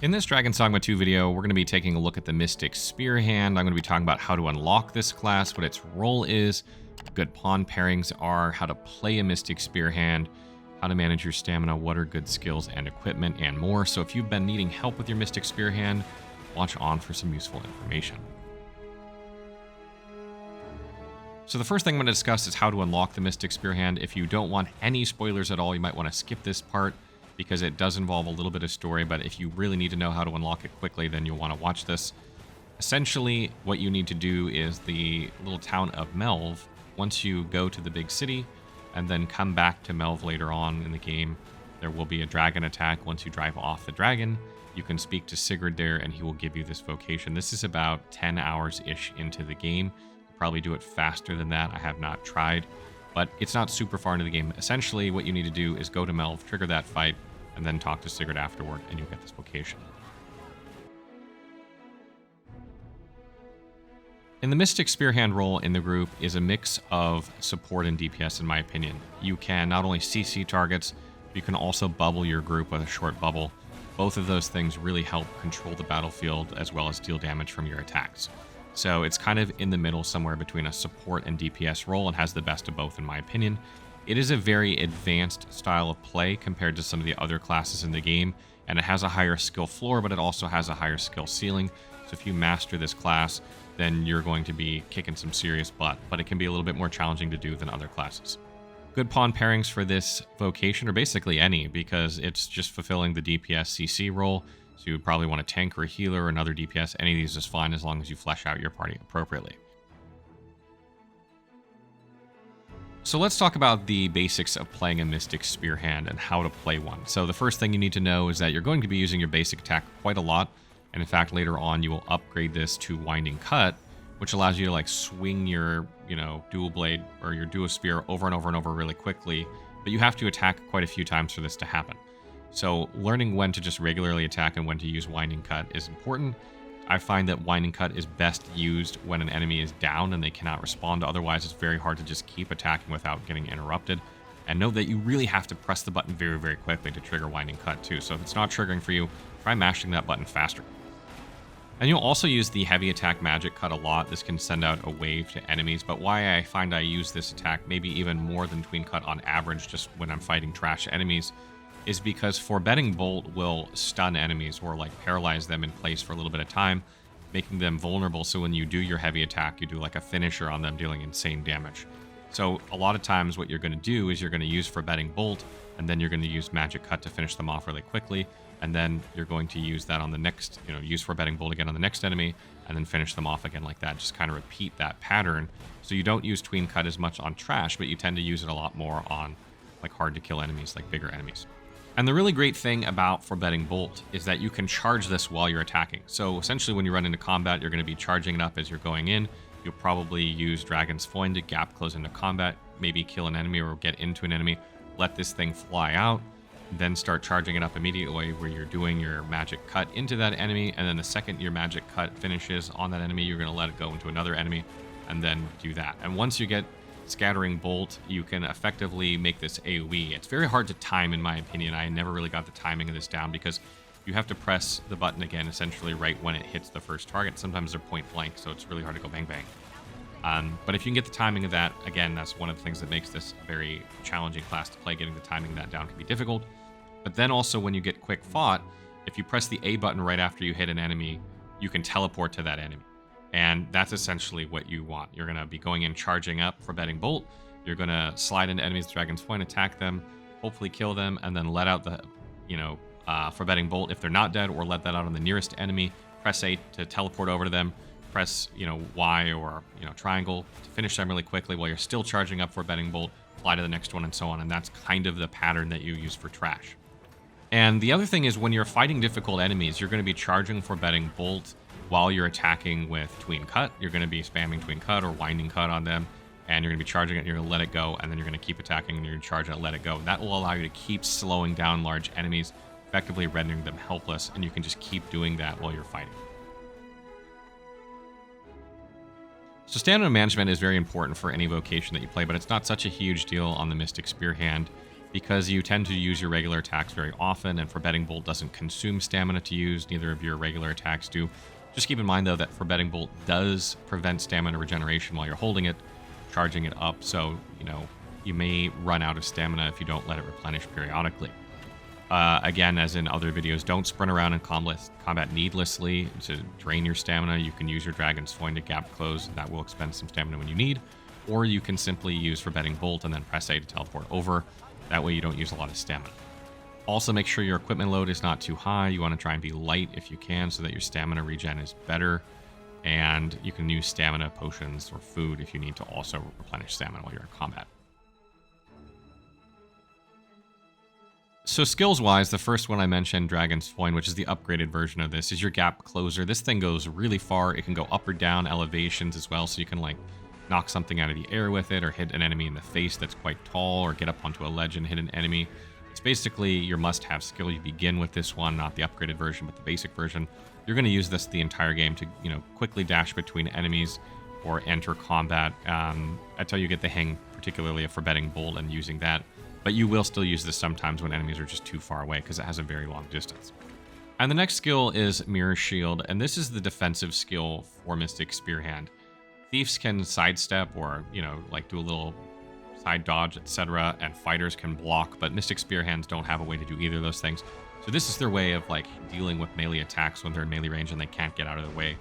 In this Dragon's Dogma 2 video, we're going to be taking a look at the Mystic Spearhand. I'm going to be talking about how to unlock this class, what its role is, what good pawn pairings are, how to play a Mystic Spearhand, how to manage your stamina, what are good skills and equipment, and more. So if you've been needing help with your Mystic Spearhand, watch on for some useful information. So the first thing I'm going to discuss is how to unlock the Mystic Spearhand. If you don't want any spoilers at all, you might want to skip this part, because it does involve a little bit of story, but if you really need to know how to unlock it quickly, then you'll want to watch this. Essentially, what you need to do is the little town of Melve. Once you go to the big city and then come back to Melve later on in the game, there will be a dragon attack. Once you drive off the dragon, you can speak to Sigurd there and he will give you this vocation. This is about 10 hours-ish into the game. You'll probably do it faster than that. I have not tried, but it's not super far into the game. Essentially, what you need to do is go to Melve, trigger that fight, and then talk to Sigurd afterward, and you'll get this vocation. In the Mystic Spearhand role in the group is a mix of support and DPS, in my opinion. You can not only CC targets, you can also bubble your group with a short bubble. Both of those things really help control the battlefield as well as deal damage from your attacks. So it's kind of in the middle somewhere between a support and DPS role and has the best of both, in my opinion. It is a very advanced style of play compared to some of the other classes in the game, and it has a higher skill floor, but it also has a higher skill ceiling. So if you master this class, then you're going to be kicking some serious butt, but it can be a little bit more challenging to do than other classes. Good pawn pairings for this vocation are basically any, because it's just fulfilling the DPS CC role. So you would probably want a tank or a healer or another DPS. Any of these is fine as long as you flesh out your party appropriately. So let's talk about the basics of playing a Mystic Spearhand and how to play one. So the first thing you need to know is that you're going to be using your basic attack quite a lot. And in fact, later on, you will upgrade this to Winding Cut, which allows you to like swing your, dual blade or your dual spear over and over and over really quickly. But you have to attack quite a few times for this to happen. So learning when to just regularly attack and when to use Winding Cut is important. I find that Winding Cut is best used when an enemy is down and they cannot respond. Otherwise, it's very hard to just keep attacking without getting interrupted. And know that you really have to press the button very, very quickly to trigger Winding Cut too. So if it's not triggering for you, try mashing that button faster. And you'll also use the heavy attack magic cut a lot. This can send out a wave to enemies, but why I find I use this attack maybe even more than tween cut on average just when I'm fighting trash enemies is because Foreboding Bolt will stun enemies or like paralyze them in place for a little bit of time, making them vulnerable. So when you do your heavy attack, you do like a finisher on them dealing insane damage. So a lot of times what you're going to do is you're going to use Foreboding Bolt, and then you're going to use Magic Cut to finish them off really quickly. And then you're going to use that on the next, use Foreboding Bolt again on the next enemy, and then finish them off again like that. Just kind of repeat that pattern. So you don't use Tween Cut as much on trash, but you tend to use it a lot more on like hard to kill enemies, like bigger enemies. And the really great thing about Foreboding Bolt is that you can charge this while you're attacking. So essentially when you run into combat, you're going to be charging it up as you're going in. You'll probably use Dragon's Foin to gap close into combat, maybe kill an enemy or get into an enemy, let this thing fly out, then start charging it up immediately where you're doing your magic cut into that enemy. And then the second your magic cut finishes on that enemy, you're going to let it go into another enemy and then do that. And once you get Scattering Bolt, you can effectively make this AoE. It's very hard to time, in my opinion. I never really got the timing of this down because you have to press the button again essentially right when it hits the first target. Sometimes they're point blank, so it's really hard to go bang bang. But if you can get the timing of that, again, that's one of the things that makes this a very challenging class to play. Getting the timing of that down can be difficult. But then also when you get quick fought, if you press the A button right after you hit an enemy, you can teleport to that enemy. And that's essentially what you want. You're going to be going in charging up for Foreboding Bolt. You're going to slide into enemies with Dragon's Foin, attack them, hopefully kill them, and then let out the, Foreboding Bolt if they're not dead, or let that out on the nearest enemy. Press A to teleport over to them. Press, Y or, triangle to finish them really quickly while you're still charging up for Foreboding Bolt. Fly to the next one and so on. And that's kind of the pattern that you use for trash. And the other thing is when you're fighting difficult enemies, you're going to be charging Foreboding Bolt while you're attacking with Tween Cut. You're going to be spamming Tween Cut or Winding Cut on them, and you're going to be charging it, and you're going to let it go, and then you're going to keep attacking, and you're going to charge it and let it go. That will allow you to keep slowing down large enemies, effectively rendering them helpless, and you can just keep doing that while you're fighting. So stamina management is very important for any vocation that you play, but it's not such a huge deal on the Mystic Spearhand. because you tend to use your regular attacks very often, and Forbidding Bolt doesn't consume stamina to use. Neither of your regular attacks do. Just keep in mind, though, that Forbidding Bolt does prevent stamina regeneration while you're holding it, charging it up, so, you may run out of stamina if you don't let it replenish periodically. Again, as in other videos, don't sprint around in combat needlessly to drain your stamina. You can use your Dragon's Foin to gap close. That will expend some stamina when you need. Or you can simply use Forbidding Bolt and then press A to teleport over. That way you don't use a lot of stamina. Also, make sure your equipment load is not too high. You want to try and be light if you can so that your stamina regen is better. And you can use stamina potions or food if you need to also replenish stamina while you're in combat. So skills-wise, the first one I mentioned, Dragon's Foin, which is the upgraded version of this, is your gap closer. This thing goes really far. It can go up or down elevations as well, so you can, knock something out of the air with it or hit an enemy in the face that's quite tall or get up onto a ledge and hit an enemy. It's basically your must-have skill. You begin with this one, not the upgraded version, but the basic version. You're going to use this the entire game to, quickly dash between enemies or enter combat. That's how you get the hang, particularly of Forbidding Bolt and using that. But you will still use this sometimes when enemies are just too far away because it has a very long distance. And the next skill is Mirror Shield, and this is the defensive skill for Mystic Spearhand. Thieves can sidestep or, do a little side dodge, etc., and fighters can block, but Mystic Spearhands don't have a way to do either of those things. So this is their way of, dealing with melee attacks when they're in melee range and they can't get out of the way.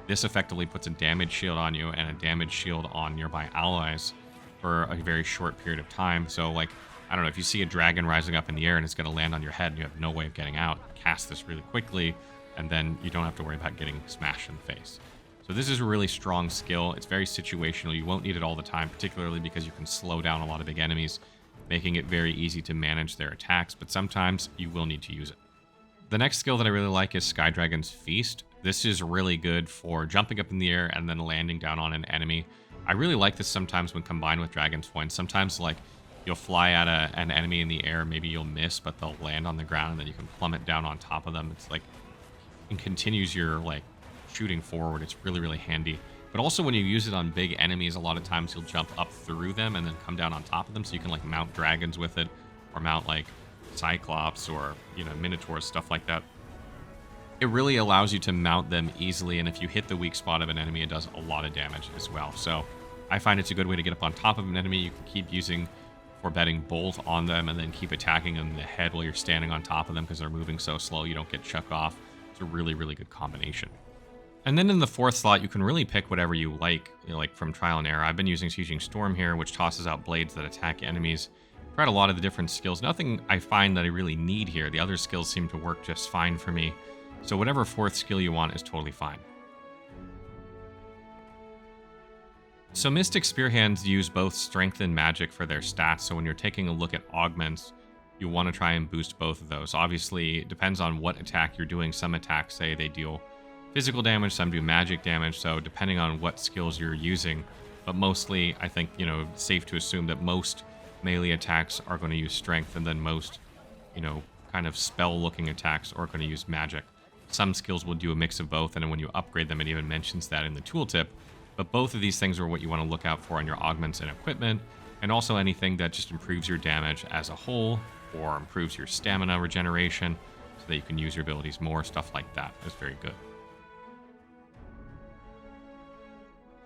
This effectively puts a damage shield on you and a damage shield on nearby allies for a very short period of time. So, I don't know, if you see a dragon rising up in the air and it's going to land on your head and you have no way of getting out, cast this really quickly, and then you don't have to worry about getting smashed in the face. So this is a really strong skill. It's very situational. You won't need it all the time, particularly because you can slow down a lot of big enemies, making it very easy to manage their attacks, but sometimes you will need to use it. The next skill that I really like is Sky Dragon's Feast. This is really good for jumping up in the air and then landing down on an enemy. I really like this sometimes when combined with Dragon's Foin. Sometimes, you'll fly at an enemy in the air, maybe you'll miss, but they'll land on the ground and then you can plummet down on top of them. It's it continues your, shooting forward. It's really, really handy. But also when you use it on big enemies, a lot of times you'll jump up through them and then come down on top of them, so you can mount dragons with it or mount Cyclops or Minotaurs, stuff like that. It really allows you to mount them easily, and if you hit the weak spot of an enemy, it does a lot of damage as well. So I find it's a good way to get up on top of an enemy. You can keep using Forbidding Bolt on them and then keep attacking them in the head while you're standing on top of them because they're moving so slow you don't get chucked off. It's a really, really good combination. And then in the fourth slot, you can really pick whatever you like, from trial and error. I've been using Sieging Storm here, which tosses out blades that attack enemies. Tried a lot of the different skills. Nothing I find that I really need here. The other skills seem to work just fine for me. So whatever fourth skill you want is totally fine. So Mystic Spearhands use both strength and magic for their stats. So when you're taking a look at augments, you want to try and boost both of those. Obviously, it depends on what attack you're doing. Some attacks say they deal physical damage, some do magic damage, so depending on what skills you're using, but mostly I think, safe to assume that most melee attacks are going to use strength, and then most, kind of spell-looking attacks are going to use magic. Some skills will do a mix of both, and then when you upgrade them, it even mentions that in the tooltip, but both of these things are what you want to look out for on your augments and equipment, and also anything that just improves your damage as a whole, or improves your stamina regeneration, so that you can use your abilities more, stuff like that is very good.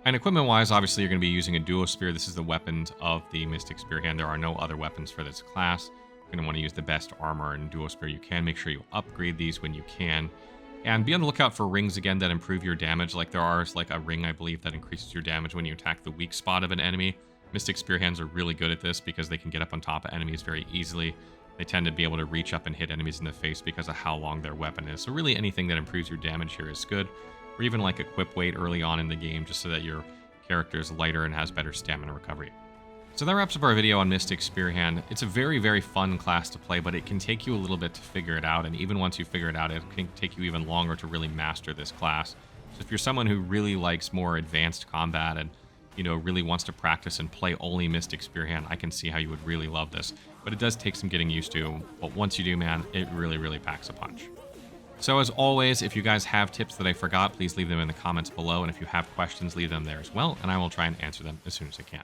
And equipment-wise, obviously, you're going to be using a duo spear. This is the weapons of the Mystic Spearhand. There are no other weapons for this class. You're going to want to use the best armor and duo spear you can. Make sure you upgrade these when you can. And be on the lookout for rings, again, that improve your damage. There is a ring, I believe, that increases your damage when you attack the weak spot of an enemy. Mystic Spearhands are really good at this because they can get up on top of enemies very easily. They tend to be able to reach up and hit enemies in the face because of how long their weapon is. So really anything that improves your damage here is good. Or even equip weight early on in the game just so that your character is lighter and has better stamina recovery. So that wraps up our video on Mystic Spearhand. It's a very, very fun class to play, but it can take you a little bit to figure it out, and even once you figure it out, it can take you even longer to really master this class. So if you're someone who really likes more advanced combat and really wants to practice and play only Mystic Spearhand, I can see how you would really love this. But it does take some getting used to, but once you do, man, it really, really packs a punch. So as always, if you guys have tips that I forgot, please leave them in the comments below. And if you have questions, leave them there as well. And I will try and answer them as soon as I can.